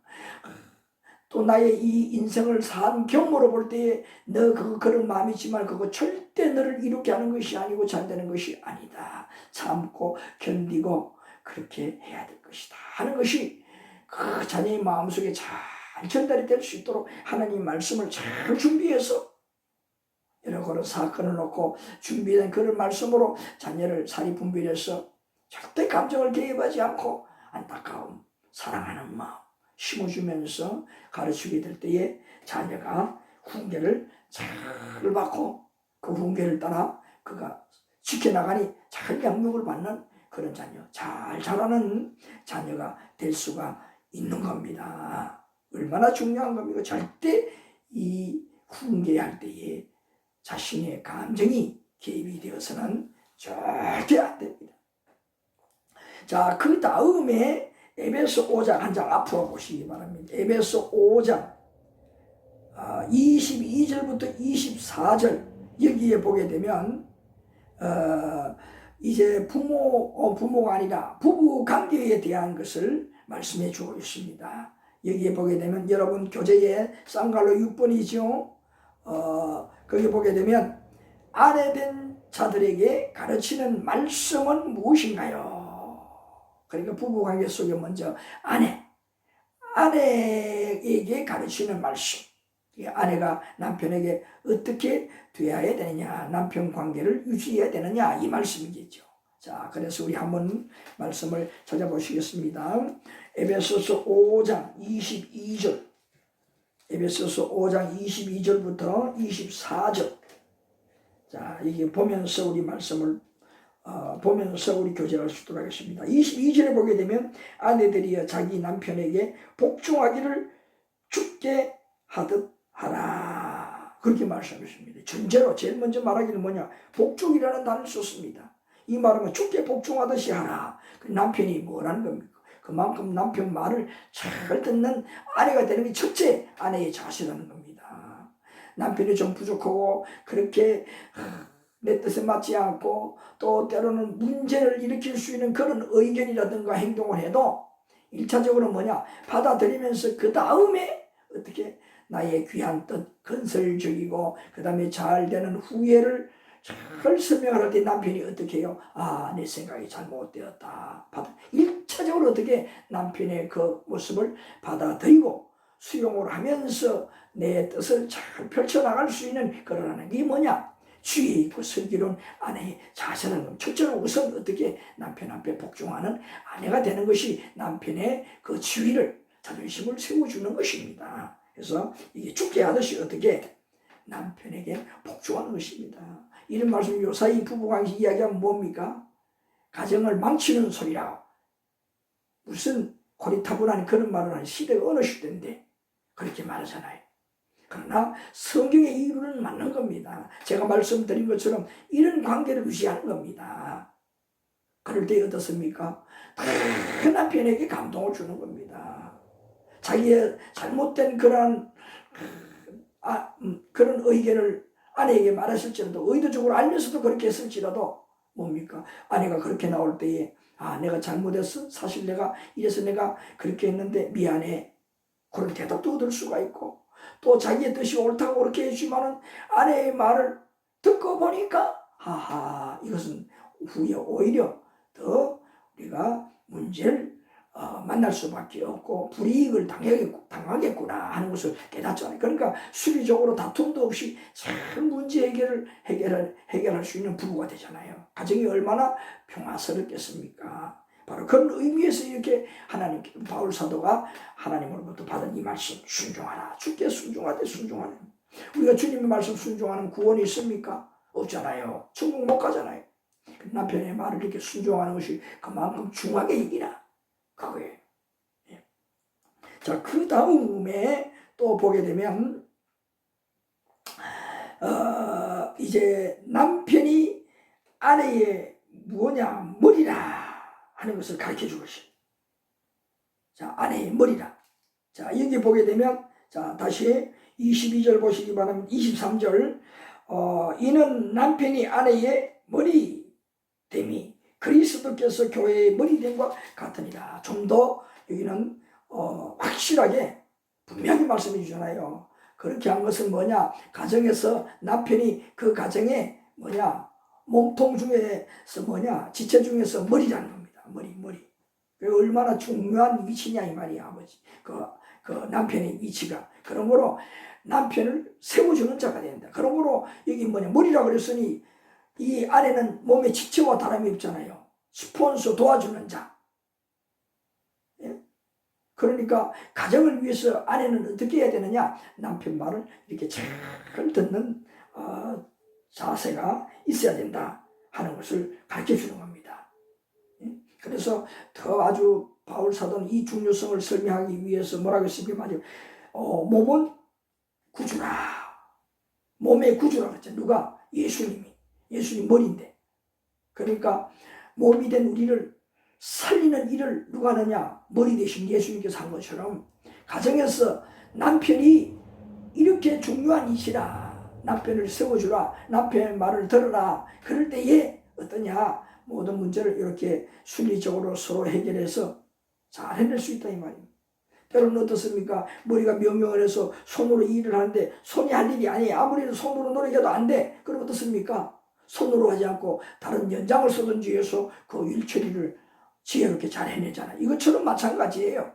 또 나의 이 인생을 산 경험으로 볼 때에 너 그런 마음이지만 그거 절대 너를 이롭게 하는 것이 아니고 잘 되는 것이 아니다. 참고 견디고 그렇게 해야 될 것이다 하는 것이 그 자녀의 마음속에 잘 전달이 될 수 있도록 하나님 말씀을 잘 준비해서 여러 그런 사건을 놓고 준비된 그런 말씀으로 자녀를 사리 분별해서 절대 감정을 개입하지 않고 안타까움, 사랑하는 마음 심어주면서 가르치게 될 때에 자녀가 훈계를 잘 받고 그 훈계를 따라 그가 지켜나가니 잘 양육을 받는 그런 자녀, 잘 자라는 자녀가 될 수가 있는 겁니다. 얼마나 중요한 겁니까? 절대 이 훈계할 때에 자신의 감정이 개입이 되어서는 절대 안 됩니다. 자, 그 다음에 에베소 5장 한 장 앞으로 보시기 바랍니다. 에베소 5장 22절부터 24절 여기에 보게 되면 이제 부모가 아니라 부부 관계에 대한 것을 말씀해 주고 있습니다. 여기에 보게 되면 여러분 교재에 쌍갈로 6번이죠. 거기 보게 되면 아내된 자들에게 가르치는 말씀은 무엇인가요? 그러니까 부부관계 속에 먼저 아내에게 가르치는 말씀. 아내가 남편에게 어떻게 되어야 되느냐, 남편 관계를 유지해야 되느냐 이 말씀이겠죠. 자, 그래서 우리 한번 말씀을 찾아보시겠습니다. 에베소서 5장 22절 에베소서 5장 22절부터 24절 자, 이게 보면서 우리 말씀을 보면서 우리 교제할 수 있도록 하겠습니다. 22절에 보게 되면 아내들이여 자기 남편에게 복종하기를 죽게 하듯 하라 그렇게 말씀하셨습니다. 전제로 제일 먼저 말하기는 뭐냐, 복종이라는 단어를 썼습니다. 이 말은 죽게 복종하듯이 하라. 그 남편이 뭐라는 겁니까? 그만큼 남편 말을 잘 듣는 아내가 되는 게 첫째 아내의 자세라는 겁니다. 남편이 좀 부족하고 그렇게 내 뜻에 맞지 않고 또 때로는 문제를 일으킬 수 있는 그런 의견이라든가 행동을 해도 1차적으로 뭐냐, 받아들이면서 그 다음에 어떻게 나의 귀한 뜻, 건설적이고 그 다음에 잘 되는 후회를 잘 설명할 때 남편이 어떻게 해요? 아, 내 생각이 잘못되었다. 1차적으로 어떻게 남편의 그 모습을 받아들이고 수용을 하면서 내 뜻을 잘 펼쳐나갈 수 있는 그러는 게 뭐냐? 주의 있고 슬기로운 아내의 자세라는 것. 첫째는 우선 어떻게 남편 앞에 복종하는 아내가 되는 것이 남편의 그 지위를, 자존심을 세워주는 것입니다. 그래서 이게 죽게 하듯이 어떻게 남편에게 복종하는 것입니다. 이런 말씀 요사이 부부관계 이야기하면 뭡니까? 가정을 망치는 소리라고. 무슨 고리타분한 그런 말을 하는 시대가 어느 시대인데 그렇게 말하잖아요. 그러나 성경의 이유는 맞는 겁니다. 제가 말씀드린 것처럼 이런 관계를 유지하는 겁니다. 그럴 때 어떻습니까? 그 남편에게 감동을 주는 겁니다. 자기의 잘못된 그런 의견을 아내에게 말했을지라도, 의도적으로 알면서도 그렇게 했을지라도 뭡니까? 아내가 그렇게 나올 때에 아, 내가 잘못했어? 사실 내가 이래서 내가 그렇게 했는데 미안해. 그런 대답도 얻을 수가 있고, 또 자기의 뜻이 옳다고 그렇게 해주지만은 아내의 말을 듣고 보니까 하하, 이것은 후에 오히려 더 우리가 문제를 만날 수밖에 없고 불이익을 당하겠구나 하는 것을 깨닫잖아요. 그러니까 수리적으로 다툼도 없이 참 문제 해결할 수 있는 부부가 되잖아요. 가정이 얼마나 평화스럽겠습니까? 바로 그런 의미에서 이렇게 바울 사도가 하나님으로부터 받은 이 말씀, 순종하라. 주께 순종하되 순종하라. 우리가 주님의 말씀 순종하는 구원이 있습니까? 없잖아요. 천국 못 가잖아요. 남편의 말을 이렇게 순종하는 것이 그만큼 중하게 이기나 그거예요. 예. 자, 그 다음에 또 보게 되면 이제 남편이 아내의 뭐냐, 머리라 하는 것을 가르쳐 줄 것이. 자, 아내의 머리라. 자, 여기 보게 되면, 자, 다시 22절 보시기 바랍니다. 23절. 이는 남편이 아내의 머리됨이 그리스도께서 교회의 머리됨과 같으니라. 좀 더 여기는 확실하게 분명히 말씀해 주잖아요. 그렇게 한 것은 뭐냐? 가정에서 남편이 그 가정에 뭐냐? 몸통 중에서 뭐냐? 지체 중에서 머리라는 겁니다. 머리. 얼마나 중요한 위치냐 이 말이야, 아버지. 그 남편의 위치가. 그러므로 남편을 세워주는 자가 된다. 그러므로 여기 뭐냐? 머리라 그랬으니 이 아내는 몸의 지체와 다름이 없잖아요. 스폰서 도와주는 자. 예? 그러니까 가정을 위해서 아내는 어떻게 해야 되느냐? 남편 말을 이렇게 잘 듣는 자세가 있어야 된다 하는 것을 가르쳐 주는 겁니다. 예? 그래서 더 아주 바울 사도는 이 중요성을 설명하기 위해서 뭐라고 했습니까? 몸은 구주라. 몸의 구주라 그랬죠. 누가? 예수님 머리인데. 그러니까 몸이 된 우리를 살리는 일을 누가 하느냐? 머리 대신 예수님께서 한 것처럼 가정에서 남편이 이렇게 중요한 이시라. 남편을 세워주라. 남편의 말을 들어라. 그럴 때에 어떠냐? 모든 문제를 이렇게 순리적으로 서로 해결해서 잘 해낼 수 있다 이 말입니다. 때로는 어떻습니까? 머리가 명령을 해서 손으로 일을 하는데 손이 할 일이 아니에요. 아무리 손으로 노력해도 안 돼. 그럼 어떻습니까? 손으로 하지 않고 다른 연장을 쓰든지 해서 그 일처리를 지혜롭게 잘 해내잖아요. 이것처럼 마찬가지예요.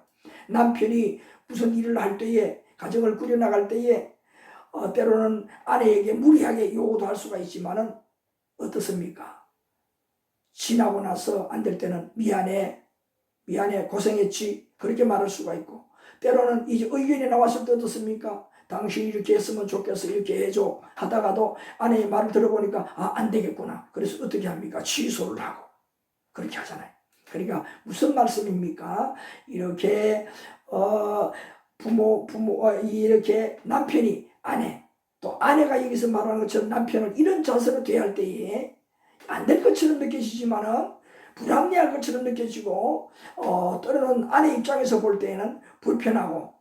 남편이 무슨 일을 할 때에, 가정을 꾸려나갈 때에 때로는 아내에게 무리하게 요구도 할 수가 있지만은 어떻습니까? 지나고 나서 안 될 때는 미안해 고생했지 그렇게 말할 수가 있고, 때로는 이제 의견이 나왔을 때 어떻습니까? 당신이 이렇게 했으면 좋겠어 이렇게 해줘 하다가도 아내의 말을 들어보니까 안 되겠구나. 그래서 어떻게 합니까? 취소를 하고 그렇게 하잖아요. 그러니까 무슨 말씀입니까? 이렇게 부모 이렇게 남편이 또 아내가 여기서 말하는 것처럼 남편을 이런 자세로 대할 때에 안 될 것처럼 느껴지지만은 불합리할 것처럼 느껴지고 때로는 아내 입장에서 볼 때에는 불편하고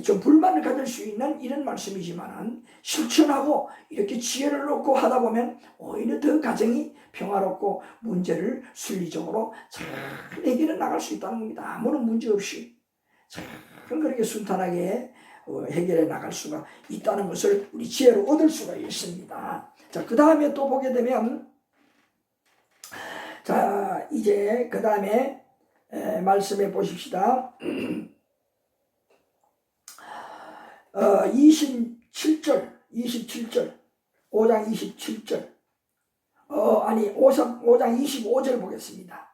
좀 불만을 가질 수 있는 이런 말씀이지만은 실천하고 이렇게 지혜를 놓고 하다 보면 오히려 더 가정이 평화롭고 문제를 순리적으로 잘 해결해 나갈 수 있다는 겁니다. 아무런 문제 없이 잘 그렇게 순탄하게 해결해 나갈 수가 있다는 것을 우리 지혜로 얻을 수가 있습니다. 자, 그 다음에 또 보게 되면 자, 이제 그 다음에 말씀해 보십시다. 27절, 5장 27절, 5장 25절 보겠습니다.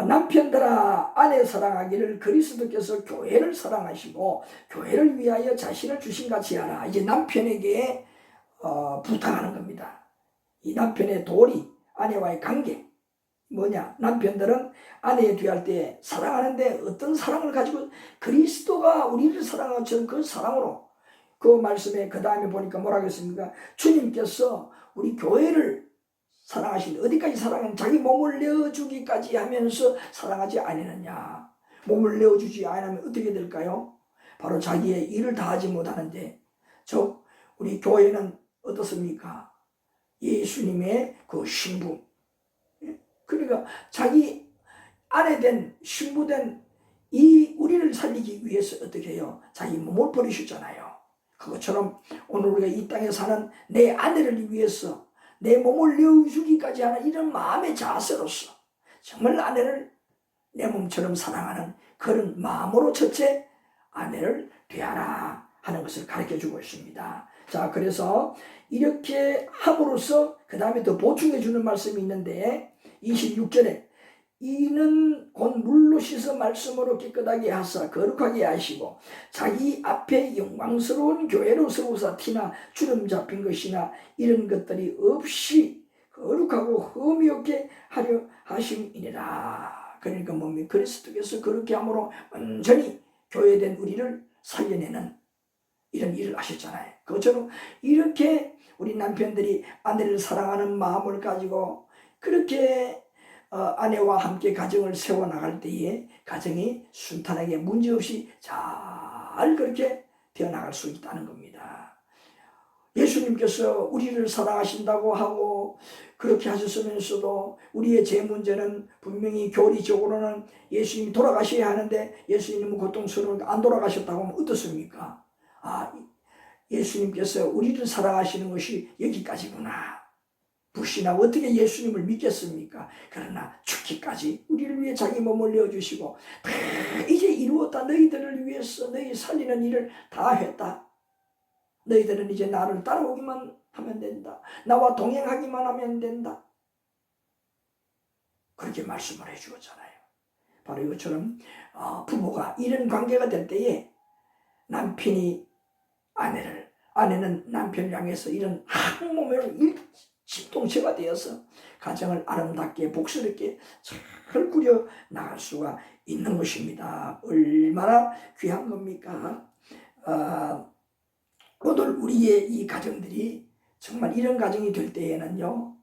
남편들아 아내 사랑하기를 그리스도께서 교회를 사랑하시고 교회를 위하여 자신을 주신 같이 하라. 이제 남편에게 부탁하는 겁니다. 이 남편의 도리, 아내와의 관계 뭐냐? 남편들은 아내에 대할 때 사랑하는데 어떤 사랑을 가지고 그리스도가 우리를 사랑한 것처럼 그 사랑으로 그 말씀에 그 다음에 보니까 뭐라고 했습니까? 주님께서 우리 교회를 사랑하신 어디까지 사랑하는 자기 몸을 내어주기까지 하면서 사랑하지 아니느냐. 몸을 내어주지 않으면 어떻게 될까요? 바로 자기의 일을 다하지 못하는데 즉 우리 교회는 어떻습니까? 예수님의 그 신부 그러니까 자기 아내 된 신부 된 이 우리를 살리기 위해서 어떻게 해요? 자기 몸을 버리셨잖아요. 그것처럼 오늘 우리가 이 땅에 사는 내 아내를 위해서 내 몸을 내어주기까지 하는 이런 마음의 자세로서 정말 아내를 내 몸처럼 사랑하는 그런 마음으로 첫째 아내를 대하라 하는 것을 가르쳐주고 있습니다. 자, 그래서 이렇게 함으로써 그 다음에 더 보충해 주는 말씀이 있는데 26절에 이는 곧 물로 씻어 말씀으로 깨끗하게 하사 거룩하게 하시고 자기 앞에 영광스러운 교회로 세우사 티나 주름 잡힌 것이나 이런 것들이 없이 거룩하고 흠이 없게 하려 하심이니라. 그러니까 뭡니까? 그리스도께서 그렇게 함으로 완전히 교회된 우리를 살려내는 이런 일을 하셨잖아요. 그것처럼 이렇게 우리 남편들이 아내를 사랑하는 마음을 가지고 그렇게 아내와 함께 가정을 세워나갈 때에 가정이 순탄하게 문제없이 잘 그렇게 되어나갈 수 있다는 겁니다. 예수님께서 우리를 사랑하신다고 하고 그렇게 하셨으면서도 우리의 제 문제는 분명히 교리적으로는 예수님이 돌아가셔야 하는데 예수님은 고통스러우니까 안 돌아가셨다고 하면 어떻습니까? 예수님께서 우리를 사랑하시는 것이 여기까지구나. 불신하고 어떻게 예수님을 믿겠습니까? 그러나 죽기까지 우리를 위해 자기 몸을 내어주시고 이제 이루었다. 너희들을 위해서 너희 살리는 일을 다 했다. 너희들은 이제 나를 따라오기만 하면 된다. 나와 동행하기만 하면 된다. 그렇게 말씀을 해주었잖아요. 바로 이것처럼 부부가 이런 관계가 될 때에 남편이 아내는 남편을 향해서 이런 한 몸으로 일심동체가 되어서 가정을 아름답게 복스럽게 잘 꾸려 나갈 수가 있는 것입니다. 얼마나 귀한 겁니까? 오늘 우리의 이 가정들이 정말 이런 가정이 될 때에는요,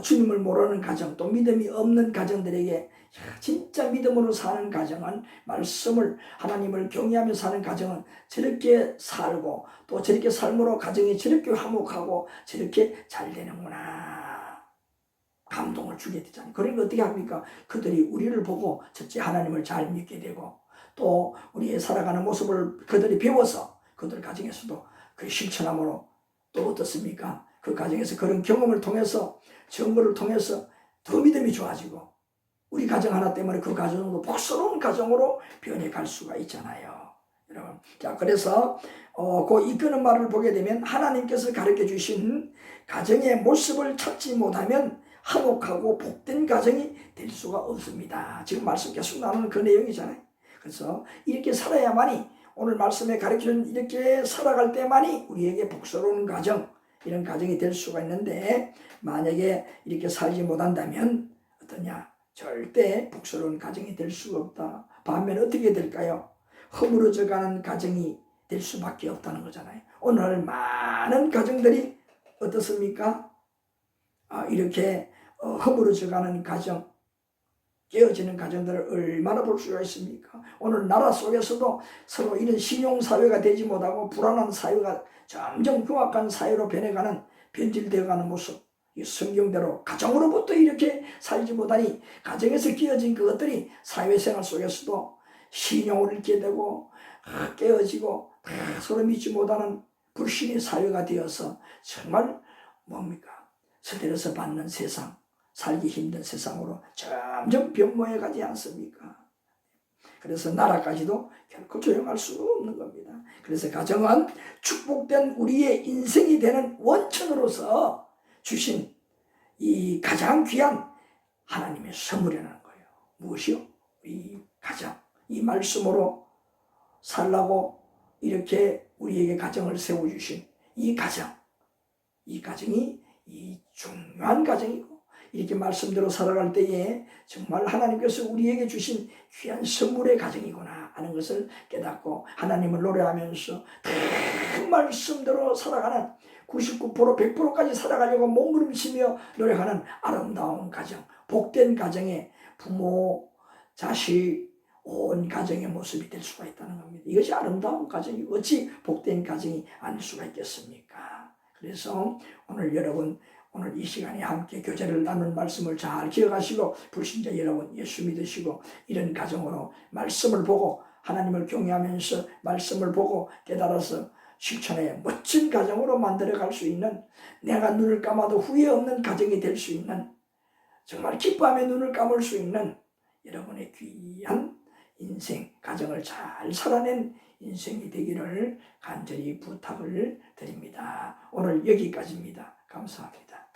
주님을 모르는 가정, 또 믿음이 없는 가정들에게 진짜 믿음으로 사는 가정은 말씀을 하나님을 경외하며 사는 가정은 저렇게 살고 또 저렇게 삶으로 가정이 저렇게 화목하고 저렇게 잘 되는구나 감동을 주게 되잖아요. 그러니까 어떻게 합니까? 그들이 우리를 보고 첫째 하나님을 잘 믿게 되고 또 우리의 살아가는 모습을 그들이 배워서 그들 가정에서도 그 실천함으로 또 어떻습니까? 그 가정에서 그런 경험을 통해서 증거를 통해서 더 믿음이 좋아지고 우리 가정 하나 때문에 그 가정도 복스러운 가정으로 변해갈 수가 있잖아요. 여러분, 자 그래서 그 이끄는 말을 보게 되면 하나님께서 가르쳐 주신 가정의 모습을 찾지 못하면 화목하고 복된 가정이 될 수가 없습니다. 지금 말씀 계속 나누는 그 내용이잖아요. 그래서 이렇게 살아야만이 오늘 말씀에 가르쳐준 이렇게 살아갈 때만이 우리에게 복스러운 가정 이런 가정이 될 수가 있는데 만약에 이렇게 살지 못한다면 어떠냐? 절대 복스러운 가정이 될 수가 없다. 반면 어떻게 될까요? 허물어져가는 가정이 될 수밖에 없다는 거잖아요. 오늘 많은 가정들이 어떻습니까? 이렇게 허물어져가는 가정 깨어지는 가정들을 얼마나 볼 수가 있습니까? 오늘 나라 속에서도 서로 이런 신용사회가 되지 못하고 불안한 사회가 점점 흉악한 사회로 변해가는, 변질되어가는 모습, 이 성경대로 가정으로부터 이렇게 살지 못하니 가정에서 끼어진 그것들이 사회생활 속에서도 신용을 잃게 되고 깨어지고 서로 믿지 못하는 불신의 사회가 되어서 정말 뭡니까? 스트레스 받는 세상, 살기 힘든 세상으로 점점 변모해 가지 않습니까? 그래서 나라까지도 결코 조용할 수 없는 겁니다. 그래서 가정은 축복된 우리의 인생이 되는 원천으로서 주신 이 가장 귀한 하나님의 선물이라는 거예요. 무엇이요? 이 가정, 이 말씀으로 살라고 이렇게 우리에게 가정을 세워주신 이 가정, 이 가정이 이 중요한 가정이고, 이렇게 말씀대로 살아갈 때에 정말 하나님께서 우리에게 주신 귀한 선물의 가정이구나 하는 것을 깨닫고 하나님을 노래하면서 그 말씀대로 살아가는 99% 100%까지 살아가려고 몸부림치며 노력하는 아름다운 가정, 복된 가정의 부모, 자식, 온 가정의 모습이 될 수가 있다는 겁니다. 이것이 아름다운 가정이 어찌 복된 가정이 아닐 수가 있겠습니까? 그래서 오늘 여러분, 오늘 이 시간에 함께 교제를 나눈 말씀을 잘 기억하시고 불신자 여러분 예수 믿으시고 이런 가정으로 말씀을 보고 하나님을 경외하면서 말씀을 보고 깨달아서 실천해 멋진 가정으로 만들어갈 수 있는, 내가 눈을 감아도 후회 없는 가정이 될 수 있는, 정말 기뻐하며 눈을 감을 수 있는 여러분의 귀한 인생, 가정을 잘 살아낸 인생이 되기를 간절히 부탁을 드립니다. 오늘 여기까지입니다. 감사합니다.